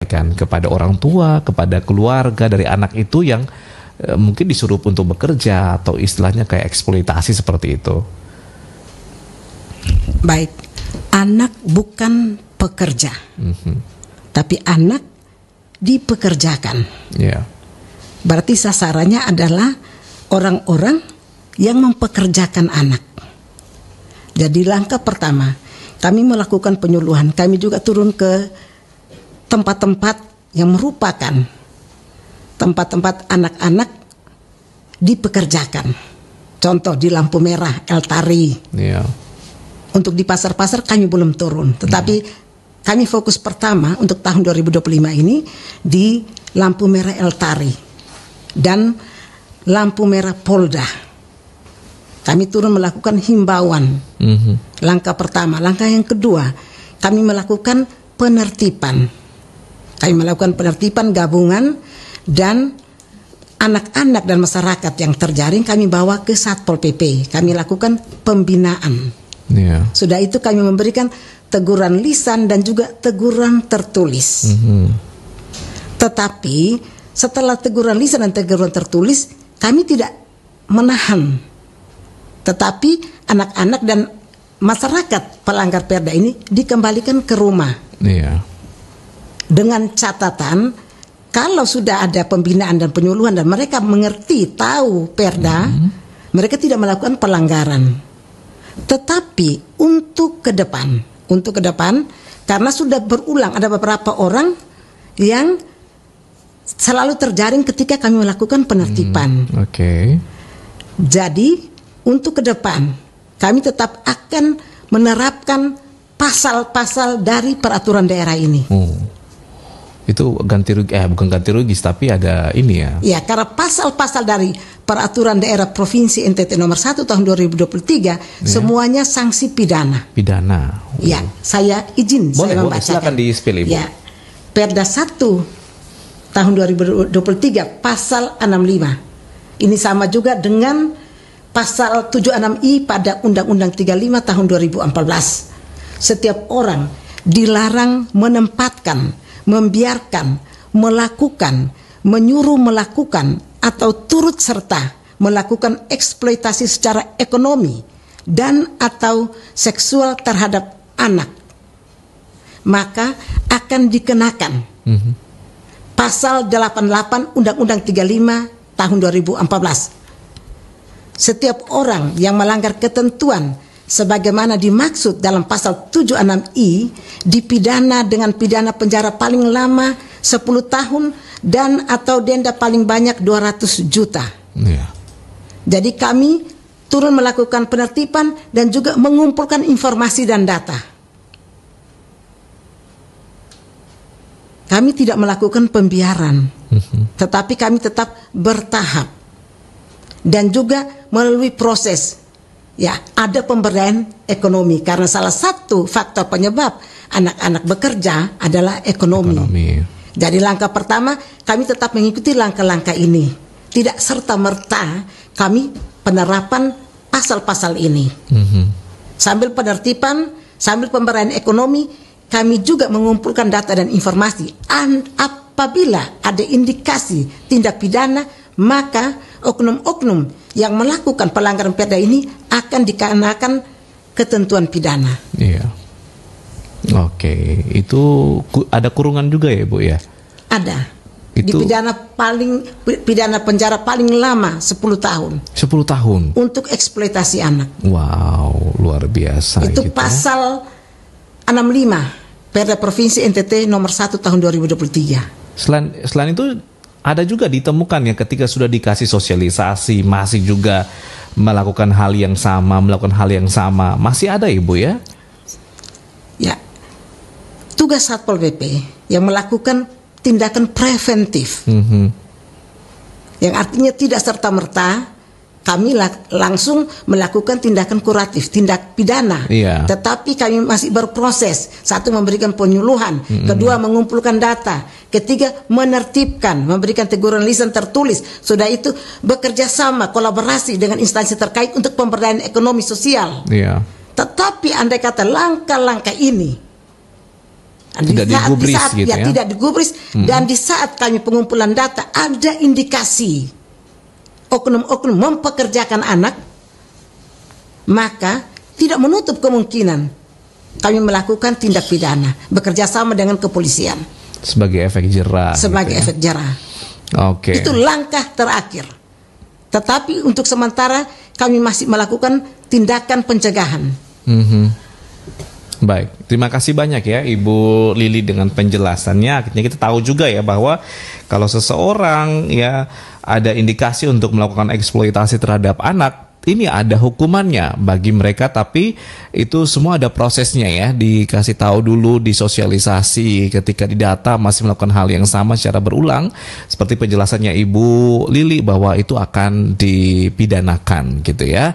kan kepada orang tua, kepada keluarga dari anak itu yang mungkin disuruh untuk bekerja atau istilahnya kayak eksploitasi seperti itu. Baik, anak bukan pekerja, tapi anak dipekerjakan. Yeah. Berarti sasarannya adalah orang-orang yang mempekerjakan anak. Jadi langkah pertama, kami melakukan penyuluhan. Kami juga turun ke tempat-tempat yang merupakan tempat-tempat anak-anak dipekerjakan. Contoh di lampu merah, El Tari. Yeah. Untuk di pasar-pasar kami belum turun, tetapi kami fokus pertama untuk tahun 2025 ini di lampu merah El Tari dan lampu merah Polda. Kami turun melakukan himbauan. Langkah pertama. Langkah yang kedua, kami melakukan penertiban. Kami melakukan penertiban gabungan dan anak-anak dan masyarakat yang terjaring kami bawa ke Satpol PP. Kami lakukan pembinaan. Yeah. Sudah itu kami memberikan teguran lisan dan juga teguran tertulis. Tetapi setelah teguran lisan dan teguran tertulis, kami tidak menahan. Tetapi anak-anak dan masyarakat pelanggar perda ini dikembalikan ke rumah. Yeah. Dengan catatan, kalau sudah ada pembinaan dan penyuluhan dan mereka mengerti, tahu perda, mereka tidak melakukan pelanggaran. Tetapi untuk ke depan, karena sudah berulang ada beberapa orang yang selalu terjaring ketika kami melakukan penertiban. Jadi untuk ke depan kami tetap akan menerapkan pasal-pasal dari peraturan daerah ini. Itu ganti rugi, bukan ganti rugi, tapi ada ini ya. Ya, karena pasal-pasal dari peraturan daerah Provinsi NTT nomor 1 tahun 2023 semuanya sanksi pidana. Pidana. Ya, saya izin boleh, saya membacakan. Silakan di-spill, Ibu. Ya. Perda 1 tahun 2023 pasal 65. Ini sama juga dengan pasal 76I pada Undang-Undang 35 tahun 2014. Setiap orang dilarang menempatkan, membiarkan, melakukan, menyuruh melakukan atau turut serta melakukan eksploitasi secara ekonomi dan atau seksual terhadap anak, maka akan dikenakan pasal 88 Undang-Undang 35 tahun 2014. Setiap orang yang melanggar ketentuan sebagaimana dimaksud dalam pasal 76I dipidana dengan pidana penjara paling lama 10 tahun dan atau denda paling banyak 200 juta. Jadi kami turun melakukan penertiban dan juga mengumpulkan informasi dan data. Kami tidak melakukan pembiaran, tetapi kami tetap bertahap dan juga melalui proses. Ya, ada pemberdayaan ekonomi karena salah satu faktor penyebab anak-anak bekerja adalah ekonomi. Jadi langkah pertama kami tetap mengikuti langkah-langkah ini. Tidak serta-merta kami penerapan pasal-pasal ini. Sambil penertiban, sambil pemberdayaan ekonomi, kami juga mengumpulkan data dan informasi. Apabila ada indikasi tindak pidana, maka oknum-oknum yang melakukan pelanggaran perda ini akan dikenakan ketentuan pidana. Iya. Oke, itu ada kurungan juga ya, Bu ya? Ada. Itu pidana penjara paling lama 10 tahun. 10 tahun. Untuk eksploitasi anak. Wow, luar biasa. Itu gitu. pasal 65 Perda Provinsi NTT nomor 1 tahun 2023. Selain itu ada juga ditemukan ya ketika sudah dikasih sosialisasi masih juga melakukan hal yang sama, masih ada Ibu ya? Ya. Tugas Satpol PP yang melakukan tindakan preventif. Yang artinya tidak serta-merta kami langsung melakukan tindakan kuratif, tindak pidana. Tetapi kami masih berproses. Satu, memberikan penyuluhan. Kedua, mengumpulkan data. Ketiga, menertibkan, memberikan teguran lisan tertulis. Sudah itu bekerja sama, kolaborasi dengan instansi terkait untuk pemberdayaan ekonomi sosial. Tetapi andai kata langkah-langkah ini Tidak digubris gitu ya? Tidak digubris. Dan di saat kami pengumpulan data ada indikasi oknum-oknum mempekerjakan anak, maka tidak menutup kemungkinan kami melakukan tindak pidana bekerja sama dengan kepolisian sebagai efek jerah. Sebagai gitu ya? efek jerah. Oke. Itu langkah terakhir. Tetapi untuk sementara kami masih melakukan tindakan pencegahan. Baik, terima kasih banyak ya Ibu Lili dengan penjelasannya. Akhirnya kita tahu juga ya bahwa kalau seseorang ya ada indikasi untuk melakukan eksploitasi terhadap anak, ini ada hukumannya bagi mereka, tapi itu semua ada prosesnya ya, dikasih tahu dulu, disosialisasi. Ketika didata masih melakukan hal yang sama secara berulang, seperti penjelasannya Ibu Lili bahwa itu akan dipidanakan gitu ya.